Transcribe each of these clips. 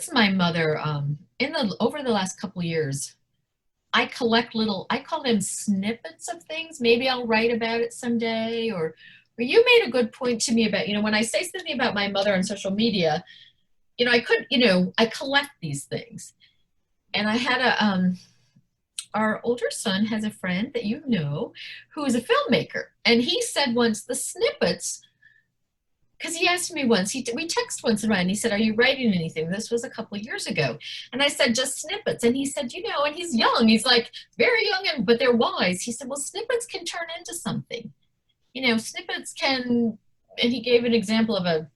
since my mother, over the last couple years, I collect I call them snippets of things. Maybe I'll write about it someday. Or you made a good point to me about, when I say something about my mother on social media, I collect these things. And I had our older son has a friend that who is a filmmaker. And he said once the snippets, because he asked me once, we text once in a while, and he said, "Are you writing anything?" This was a couple of years ago. And I said, "Just snippets." And he said, and he's young, he's like very young, but they're wise. He said, "Well, snippets can turn into something. Snippets can," and he gave an example of a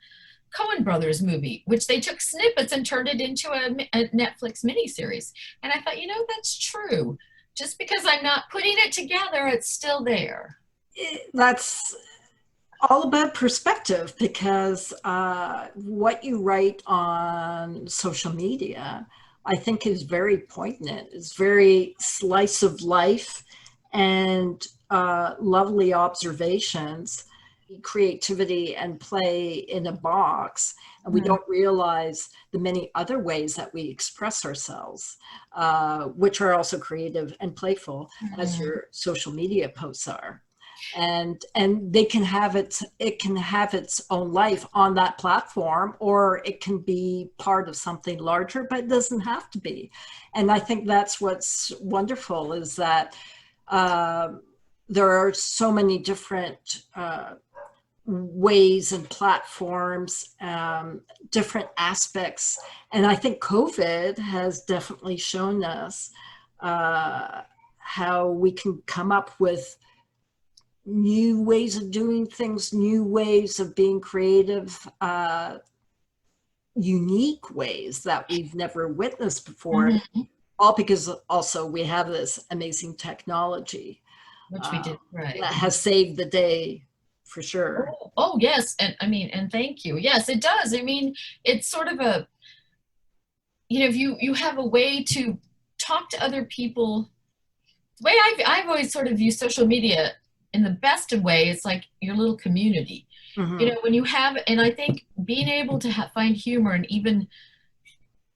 Coen Brothers movie, which they took snippets and turned it into a Netflix miniseries. And I thought, that's true. Just because I'm not putting it together, it's still there. That's all about perspective, because what you write on social media, I think, is very poignant. It's very slice of life and lovely observations, creativity and play in a box. And we don't realize the many other ways that we express ourselves, which are also creative and playful, as your social media posts are. And they can have it can have its own life on that platform, or it can be part of something larger, but it doesn't have to be. And I think that's what's wonderful, is that there are so many different ways and platforms, different aspects. And I think COVID has definitely shown us how we can come up with new ways of doing things, new ways of being creative, unique ways that we've never witnessed before, all because also we have this amazing technology, Which we did, right. that has saved the day for sure. Oh, yes. And thank you. Yes, it does. It's sort of if you have a way to talk to other people. The way I've always sort of used social media in the best of ways, it's like your little community. When you have, and I think being able to find humor in even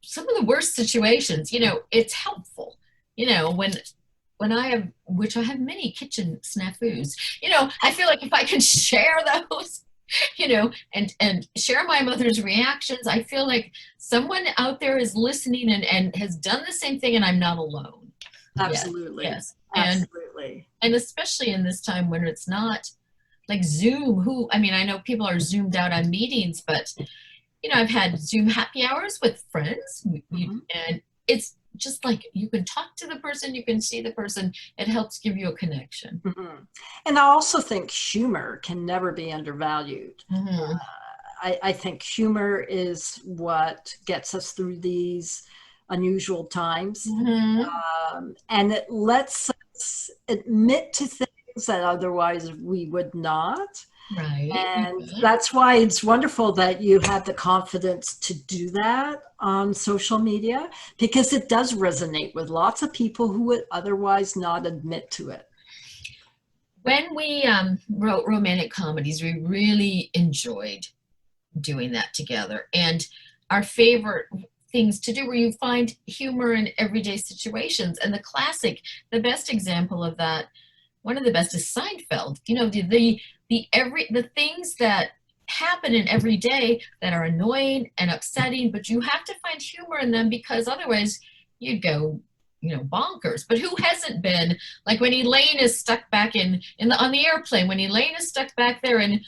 some of the worst situations, it's helpful. When which I have many kitchen snafus, I feel like if I can share those, and share my mother's reactions, I feel like someone out there is listening and has done the same thing, and I'm not alone. Absolutely. Yes. Absolutely. And especially in this time when it's not like Zoom, I know people are zoomed out on meetings, but I've had Zoom happy hours with friends, and it's just like you can talk to the person, you can see the person. It helps give you a connection. And I also think humor can never be undervalued. I think humor is what gets us through these unusual times, and it lets us admit to things that otherwise we would not. Right. And that's why it's wonderful that you had the confidence to do that on social media, because it does resonate with lots of people who would otherwise not admit to it. When we wrote romantic comedies, we really enjoyed doing that together. And our favorite things to do where you find humor in everyday situations. And the best example of that, one of the best, is Seinfeld. The things that happen in every day that are annoying and upsetting, but you have to find humor in them, because otherwise you'd go, bonkers. But who hasn't been, like when Elaine is stuck back on the airplane, when Elaine is stuck back there in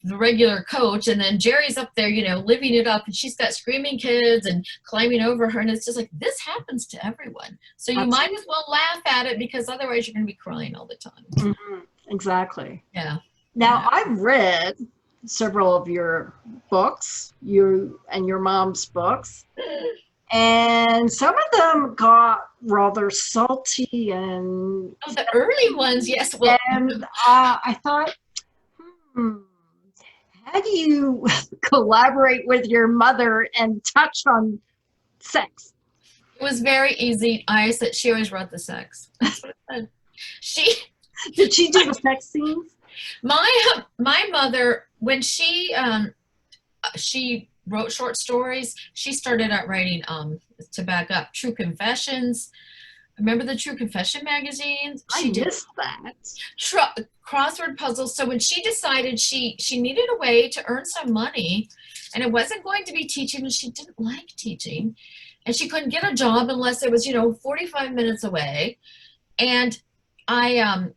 the regular coach, and then Jerry's up there, living it up, and she's got screaming kids and climbing over her, and it's just like, this happens to everyone. So you might as well laugh at it, because otherwise you're going to be crying all the time. Exactly. Yeah. Now, I've read several of your books, you and your mom's books, and some of them got rather salty and the early ones, yes. Well, and I thought, how do you collaborate with your mother and touch on sex? It was very easy. I said she always wrote the sex. That's what I said. Did she do the sex scenes? My mother, when she wrote short stories. She started out writing, to back up, True Confessions. Remember the True Confession magazines? I She did missed that. crossword puzzles. So when she decided she needed a way to earn some money, and it wasn't going to be teaching, and she didn't like teaching, and she couldn't get a job unless it was 45 minutes away. And I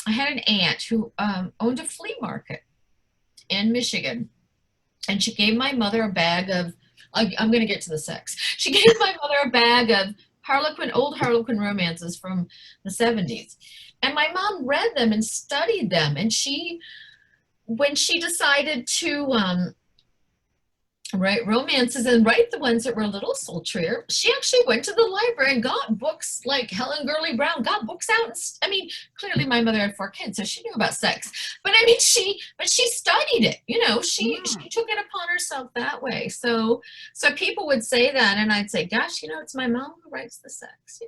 had an aunt who owned a flea market in Michigan, and she gave my mother a bag of. I'm going to get to the sex. She gave my mother a bag of old Harlequin romances from the 70s. And my mom read them and studied them. And when she decided to write romances and write the ones that were a little sultrier, she actually went to the library and got books like Helen Gurley Brown, got books out. I mean, clearly my mother had 4 kids, so she knew about sex. But I mean, she studied it. She took it upon herself that way. So people would say that, and I'd say, gosh, it's my mom who writes the sex.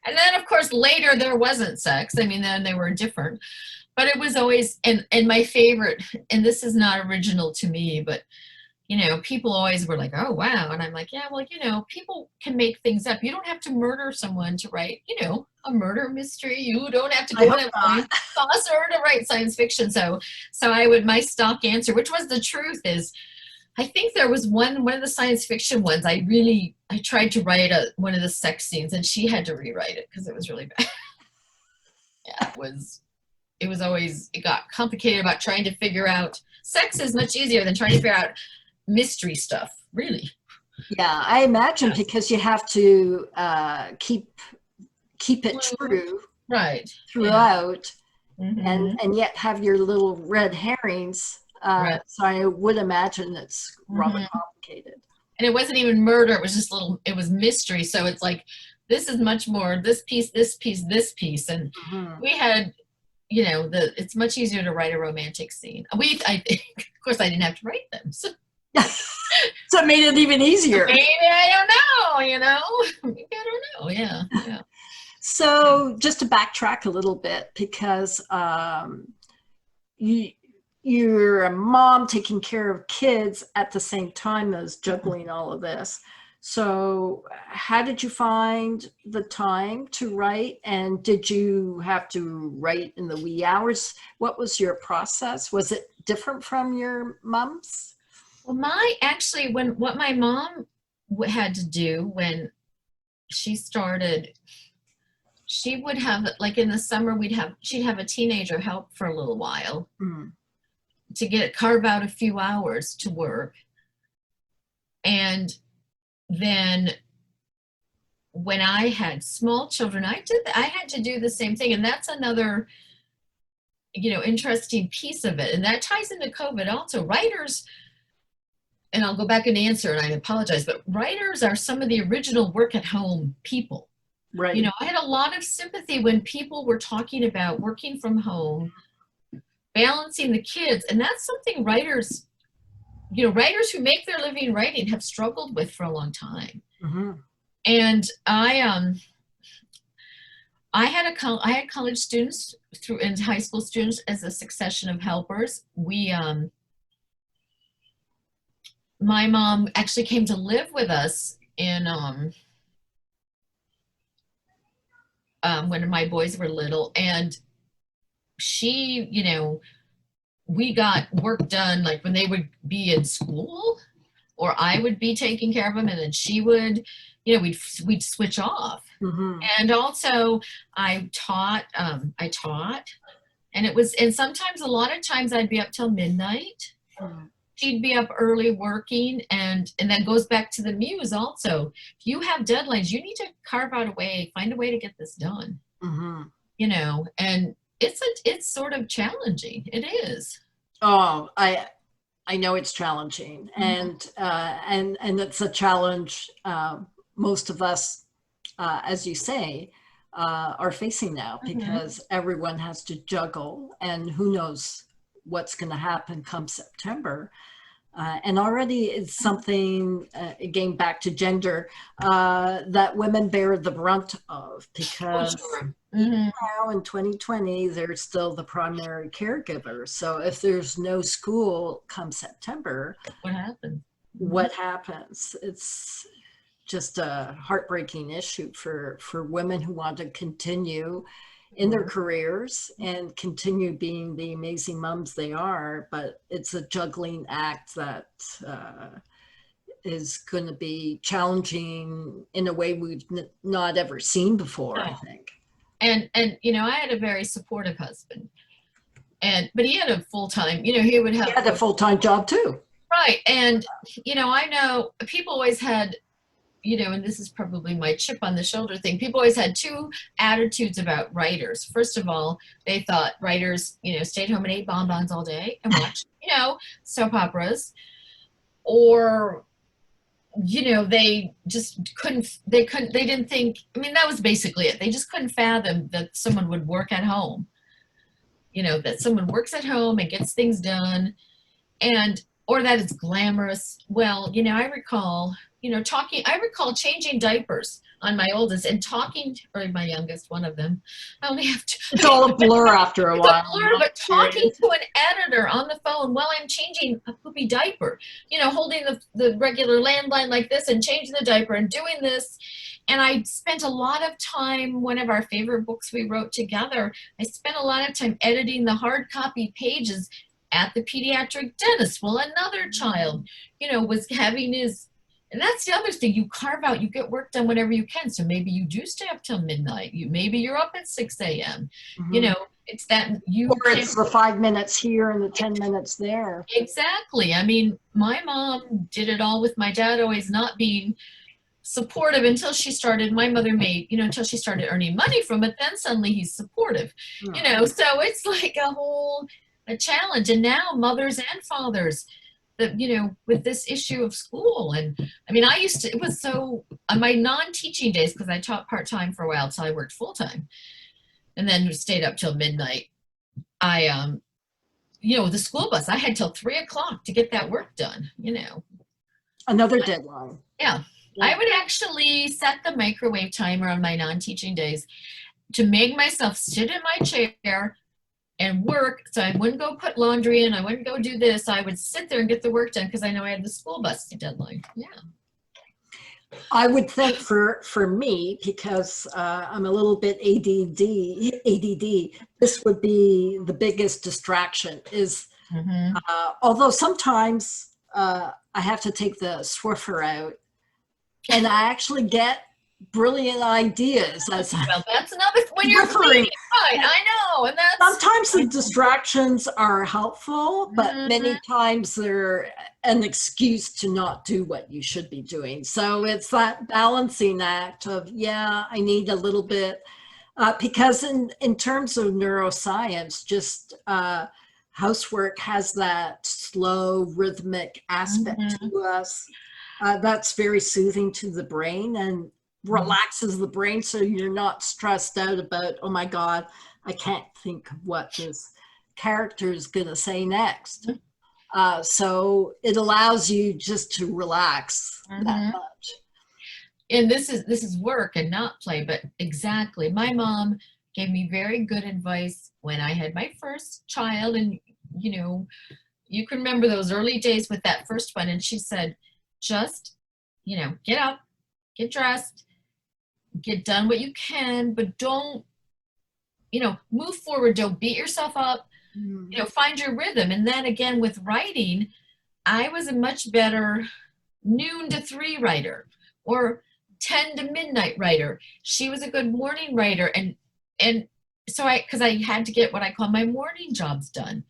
And then, of course, later there wasn't sex. I mean, then they were different. But it was always, and my favorite, and this is not original to me, but, people always were like, oh, wow. And I'm like, yeah, well, people can make things up. You don't have to murder someone to write, a murder mystery. You don't have to go on a saucer to write science fiction. So my stock answer, which was the truth, is I think there was one of the science fiction ones. I tried to write one of the sex scenes, and she had to rewrite it because it was really bad. Yeah, it got complicated about trying to figure out sex is much easier than trying to figure out mystery stuff, really. Yeah, I imagine, because you have to keep it true, right, throughout, yeah. and yet have your little red herrings. Right. So I would imagine it's rather complicated. And it wasn't even murder. It was just it was mystery. So it's like, this is much more this piece, this piece, this piece. And we had, it's much easier to write a romantic scene. I think, of course, I didn't have to write them. So it made it even easier. Maybe, I don't know, Maybe I don't know. Yeah. So just to backtrack a little bit, because you're a mom taking care of kids at the same time as juggling all of this. So how did you find the time to write? And did you have to write in the wee hours? What was your process? Was it different from your mom's? Well, what my mom had to do when she started, she would have, like in the summer, she'd have a teenager help for a little while to carve out a few hours to work. And then when I had small children, I had to do the same thing. And that's another, interesting piece of it. And that ties into COVID also. Writers, and I'll go back and answer, and I apologize, but writers are some of the original work at home people. Right. I had a lot of sympathy when people were talking about working from home, balancing the kids. And that's something writers who make their living writing have struggled with for a long time. And I had college students and high school students as a succession of helpers. My mom actually came to live with us in when my boys were little, and she, we got work done like when they would be in school, or I would be taking care of them, and then she would, we'd switch off. And also I taught, and sometimes, a lot of times, I'd be up till midnight. She'd be up early working, and that goes back to the muse also. If you have deadlines, you need to carve out a way, find a way to get this done. And it's sort of challenging. It is. Oh, I know it's challenging, and it's a challenge most of us, as you say, are facing now, because everyone has to juggle, and who knows what's going to happen come September. And already it's something, again, back to gender, that women bear the brunt of, Oh, because sure. even Hmm. now in 2020, they're still the primary caregiver. So if there's no school come September, What happened? Hmm. what happens? It's just a heartbreaking issue for women who want to continue in their careers and continue being the amazing moms they are, but it's a juggling act that is going to be challenging in a way we've not ever seen before, I No. think. And I had a very supportive husband, but he had a full-time, he would He have had a full-time job too. right. And I know people always had, and this is probably my chip on the shoulder thing. People always had two attitudes about writers. First of all, they thought writers, stayed home and ate bonbons all day and watched, soap operas, or they just they didn't think, that was basically it. They just couldn't fathom that someone would work at home, that someone works at home and gets things done, and or that it's glamorous. Well, I recall changing diapers on my oldest and talking, or my youngest, one of them. I only have to. It's all a blur after a It's a while. blur, but talking to an editor on the phone while I'm changing a poopy diaper, holding the regular landline like this and changing the diaper and doing this. And I spent a lot of time, one of our favorite books we wrote together, I spent a lot of time editing the hard copy pages at the pediatric dentist. Well, another child, was having his, and that's the other thing. You carve out, you get work done whenever you can. So maybe you do stay up till midnight. Maybe you're up at 6 a.m. Mm-hmm. It's that Or you can't. it's the 5 minutes here and the 10 minutes there. Exactly. My mom did it all with my dad always not being supportive until she started. My mother made, until she started earning money from it. Then suddenly he's supportive, So it's like a challenge. And now mothers and fathers, that with this issue of school. And I used to, it was so on my non-teaching days, because I taught part-time for a while till I worked full-time, and then stayed up till midnight. I the school bus, I had till 3 o'clock to get that work done. Another deadline. Yeah. I would actually set the microwave timer on my non-teaching days to make myself sit in my chair and work. So I wouldn't go put laundry in, I wouldn't go do this. I would sit there and get the work done because I know I had the school bus deadline. Yeah. I would think for me, because I'm a little bit ADD, this would be the biggest distraction. Is although sometimes I have to take the Swiffer out, and I actually get brilliant ideas as well, that's another when you're cleaning, right? I know, and that's sometimes the distractions are helpful, but many times they're an excuse to not do what you should be doing. So it's that balancing act of, I need a little bit, because in terms of neuroscience, just housework has that slow rhythmic aspect to us. That's very soothing to the brain and relaxes the brain, so you're not stressed out about, oh my God, I can't think of what this character is going to say next. So it allows you just to relax that much. And this is work and not play, but exactly. My mom gave me very good advice when I had my first child, and you can remember those early days with that first one, and she said, just get up, get dressed, get done what you can, but don't move forward, don't beat yourself up, find your rhythm. And then again with writing, I was a much better noon to 3 writer or 10 to midnight writer. She was a good morning writer, and so because I had to get what I call my morning jobs done.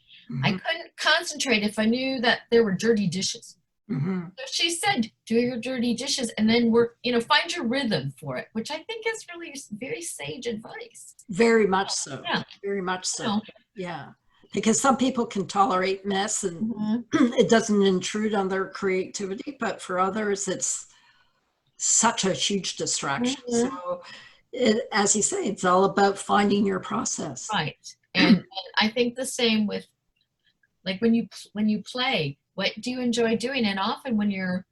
I couldn't concentrate if I knew that there were dirty dishes. So she said, do your dirty dishes and then work, find your rhythm for it, which I think is really very sage advice. Very much so. Yeah. Very much so. Yeah. Because some people can tolerate mess and it doesn't intrude on their creativity, but for others, it's such a huge distraction. So as you say, it's all about finding your process. Right. And I think the same with, like, when you play, what do you enjoy doing? And often when you're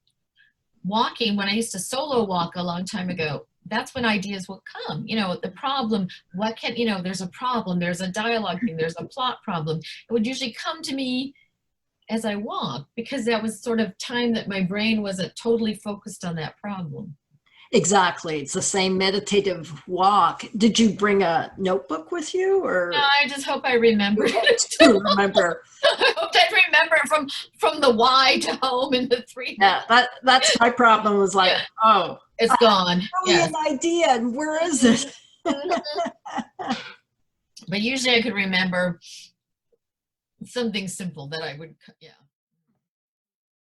walking, when I used to solo walk a long time ago, that's when ideas will come. You know, the problem, what can, you know, there's a problem, there's a dialogue thing, there's a plot problem. It would usually come to me as I walk because that was sort of time that my brain wasn't totally focused on that problem. Exactly. It's the same meditative walk. Did you bring a notebook with you, No, or I just hope I remembered it. to remember? I hope I remember it from the Y to home in the 3 minutes. Yeah, that's my problem, was like, Yeah, oh, it's gone. Yes. brilliant idea, and where is it? But usually I could remember something simple that I would, yeah.